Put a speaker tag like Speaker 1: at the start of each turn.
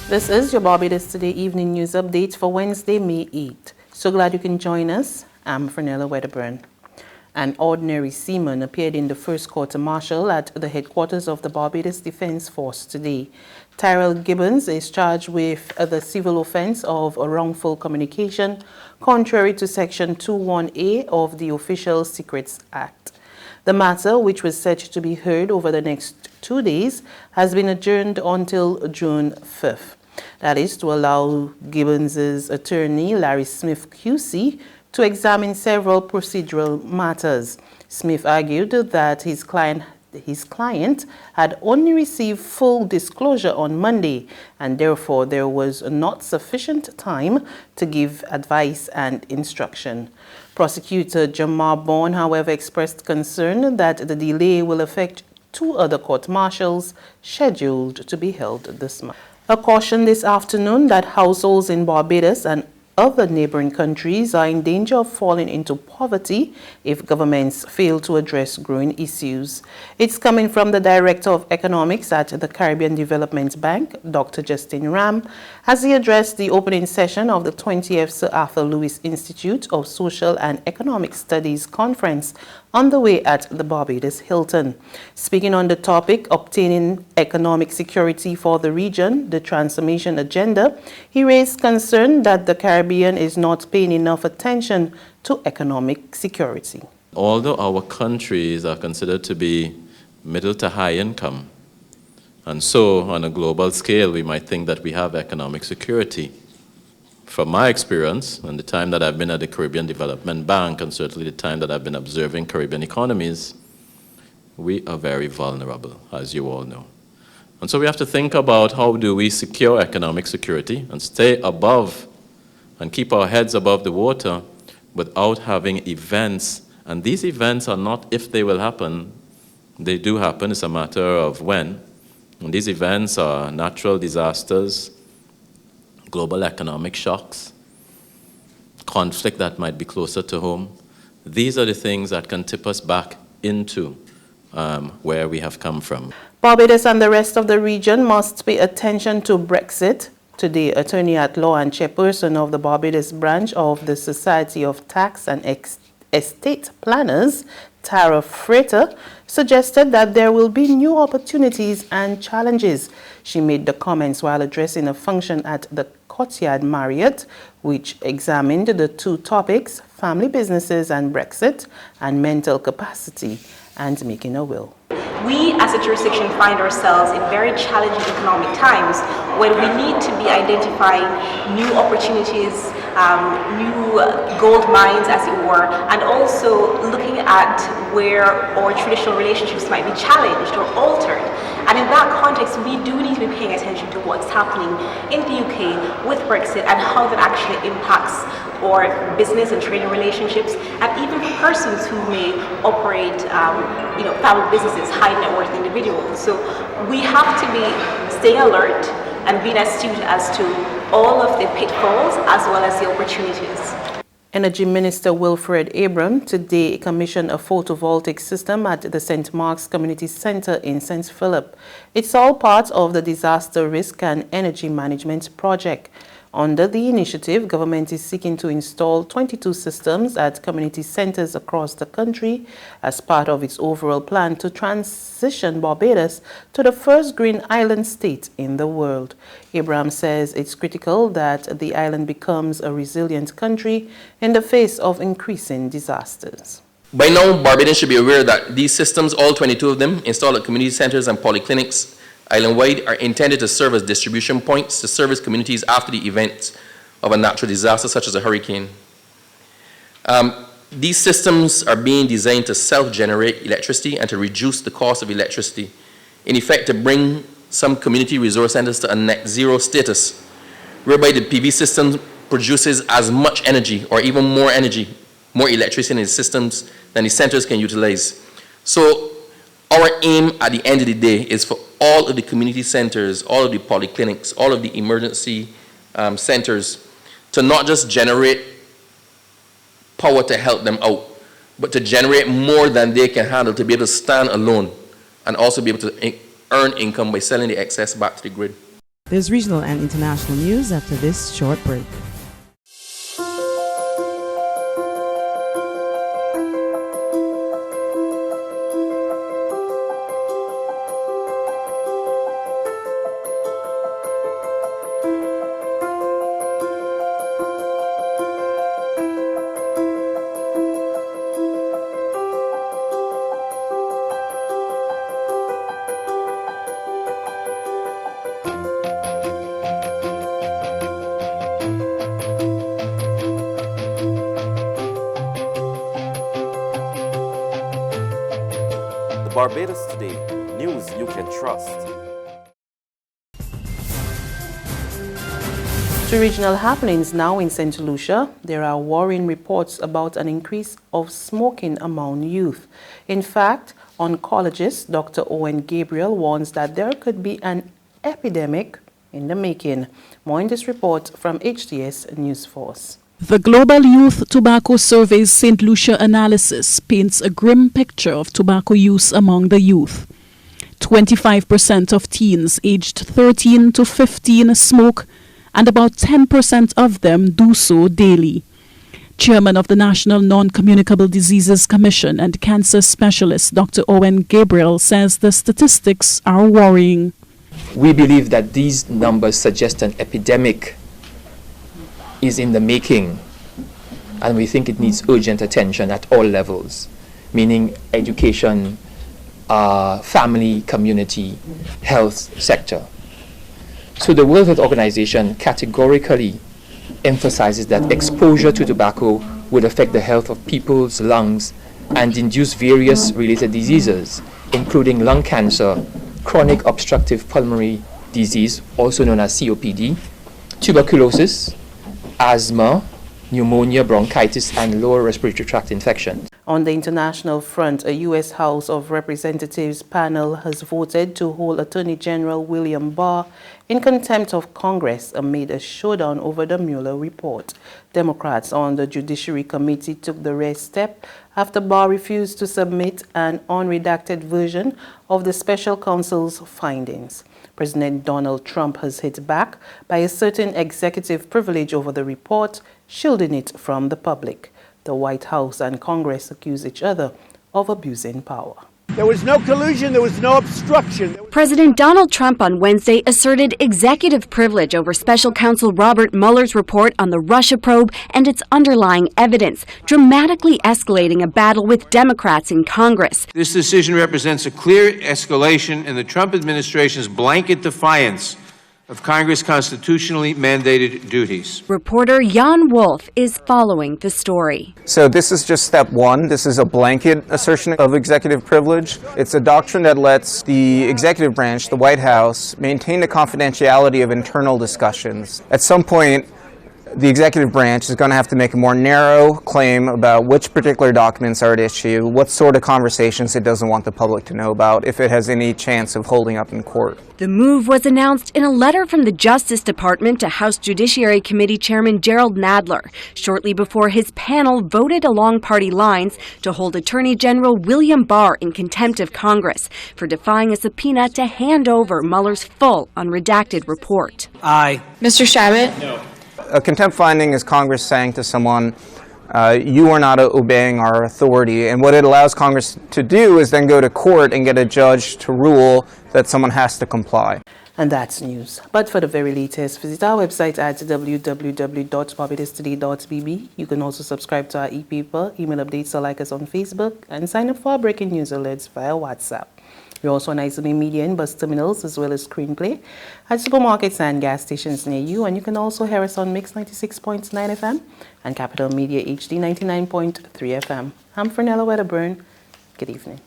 Speaker 1: This is your Barbados Today Evening News Update for Wednesday, May 8th. So glad you can join us. I'm Fernella Wedderburn. An ordinary seaman appeared in the first court-martial at the headquarters of the Barbados Defence Force today. Tyrell Gibbons is charged with the civil offence of wrongful communication, contrary to Section 21A of the Official Secrets Act. The matter, which was set to be heard over the next 2 days, has been adjourned until June 5th. That is to allow Gibbons' attorney, Larry Smith QC, to examine several procedural matters. Smith argued that his client had only received full disclosure on Monday, and therefore there was not sufficient time to give advice and instruction. Prosecutor Jamar Bourne, however, expressed concern that the delay will affect 2 other court-martials scheduled to be held this month. A caution this afternoon that households in Barbados and other neighboring countries are in danger of falling into poverty if governments fail to address growing issues. It's coming from the Director of Economics at the Caribbean Development Bank, Dr. Justin Ram, as he addressed the opening session of the 20th Sir Arthur Lewis Institute of Social and Economic Studies Conference underway at the Barbados Hilton. Speaking on the topic, obtaining economic security for the region, the transformation agenda, he raised concern that the Caribbean is not paying enough attention to economic security.
Speaker 2: Although our countries are considered to be middle to high income, and so on a global scale we might think that we have economic security. From my experience, and the time that I've been at the Caribbean Development Bank, and certainly the time that I've been observing Caribbean economies, we are very vulnerable, as you all know. And so we have to think about how do we secure economic security and stay above and keep our heads above the water without having events. And these events are not if they will happen, they do happen, it's a matter of when. And these events are natural disasters, global economic shocks, conflict that might be closer to home. These are the things that can tip us back into where we have come from.
Speaker 1: Barbados and the rest of the region must pay attention to Brexit. Today, Attorney at Law and Chairperson of the Barbados branch of the Society of Tax and Estate Planners, Tara Frater, suggested that there will be new opportunities and challenges. She made the comments while addressing a function at the Courtyard Marriott, which examined the 2 topics, family businesses and Brexit, and mental capacity and making a will.
Speaker 3: We as a jurisdiction find ourselves in very challenging economic times when we need to be identifying new opportunities, new gold mines as it were, and also looking at where our traditional relationships might be challenged or altered. And in that context, we do need to be paying attention to what's happening in the UK with Brexit and how that actually impacts our business and trading relationships, and even for persons who may operate family businesses, high net worth individuals. So we have to be staying alert and being astute as to all of the pitfalls as well as the opportunities.
Speaker 1: Energy Minister Wilfred Abram today commissioned a photovoltaic system at the St. Mark's Community Centre in St. Philip. It's all part of the Disaster Risk and Energy Management Project. Under the initiative, government is seeking to install 22 systems at community centers across the country as part of its overall plan to transition Barbados to the first green island state in the world. Abraham says it's critical that the island becomes a resilient country in the face of increasing disasters.
Speaker 4: By now, Barbadians should be aware that these systems, all 22 of them, installed at community centers and polyclinics island-wide, are intended to serve as distribution points to service communities after the event of a natural disaster such as a hurricane. These systems are being designed to self-generate electricity and to reduce the cost of electricity, in effect to bring some community resource centers to a net zero status, whereby the PV system produces as much energy or even more energy, more electricity in the systems than the centers can utilize. So our aim at the end of the day is for all of the community centers, all of the polyclinics, all of the emergency centers to not just generate power to help them out, but to generate more than they can handle, to be able to stand alone and also be able to earn income by selling the excess back to the grid.
Speaker 5: There's regional and international news after this short break.
Speaker 6: Barbados Today, news you can trust.
Speaker 1: To regional happenings now in St. Lucia, there are worrying reports about an increase of smoking among youth. In fact, oncologist Dr. Owen Gabriel warns that there could be an epidemic in the making. More in this report from HTS News Force.
Speaker 7: The Global Youth Tobacco Survey's St. Lucia analysis paints a grim picture of tobacco use among the youth. 25% of teens aged 13 to 15 smoke, and about 10% of them do so daily. Chairman of the National Non-Communicable Diseases Commission and cancer specialist Dr. Owen Gabriel says the statistics are worrying.
Speaker 8: We believe that these numbers suggest an epidemic is in the making, and we think it needs urgent attention at all levels, meaning education, family, community, health sector. So the World Health Organization categorically emphasizes that exposure to tobacco would affect the health of people's lungs and induce various related diseases, including lung cancer, chronic obstructive pulmonary disease, also known as COPD, tuberculosis, asthma, pneumonia, bronchitis, and lower respiratory tract infection.
Speaker 1: On the international front, a U.S. House of Representatives panel has voted to hold Attorney General William Barr in contempt of Congress amid a showdown over the Mueller report. Democrats on the Judiciary Committee took the rare step after Barr refused to submit an unredacted version of the special counsel's findings. President Donald Trump has hit back by asserting executive privilege over the report, shielding it from the public. The White House and Congress accuse each other of abusing power.
Speaker 9: There was no collusion, there was no obstruction.
Speaker 10: President Donald Trump on Wednesday asserted executive privilege over special counsel Robert Mueller's report on the Russia probe and its underlying evidence, dramatically escalating a battle with Democrats in Congress.
Speaker 11: This decision represents a clear escalation in the Trump administration's blanket defiance of Congress' constitutionally mandated duties.
Speaker 10: Reporter Jan Wolf is following the story.
Speaker 12: So this is just step one. This is a blanket assertion of executive privilege. It's a doctrine that lets the executive branch, the White House, maintain the confidentiality of internal discussions. At some point, the executive branch is going to have to make a more narrow claim about which particular documents are at issue, what sort of conversations it doesn't want the public to know about, if it has any chance of holding up in court.
Speaker 10: The move was announced in a letter from the Justice Department to House Judiciary Committee Chairman Gerald Nadler, shortly before his panel voted along party lines to hold Attorney General William Barr in contempt of Congress for defying a subpoena to hand over Mueller's full unredacted report.
Speaker 9: Aye.
Speaker 13: Mr. Shabbat?
Speaker 11: No.
Speaker 12: A contempt finding is Congress saying to someone, you are not obeying our authority. And what it allows Congress to do is then go to court and get a judge to rule that someone has to comply.
Speaker 1: And that's news. But for the very latest, visit our website at www.barbadostoday.bb. You can also subscribe to our e-paper, email updates, or like us on Facebook, and sign up for our breaking news alerts via WhatsApp. We're also on ISB Media and bus terminals, as well as screenplay at supermarkets and gas stations near you. And you can also hear us on Mix 96.9 FM and Capital Media HD 99.3 FM. I'm Fernella Wedderburn. Good evening.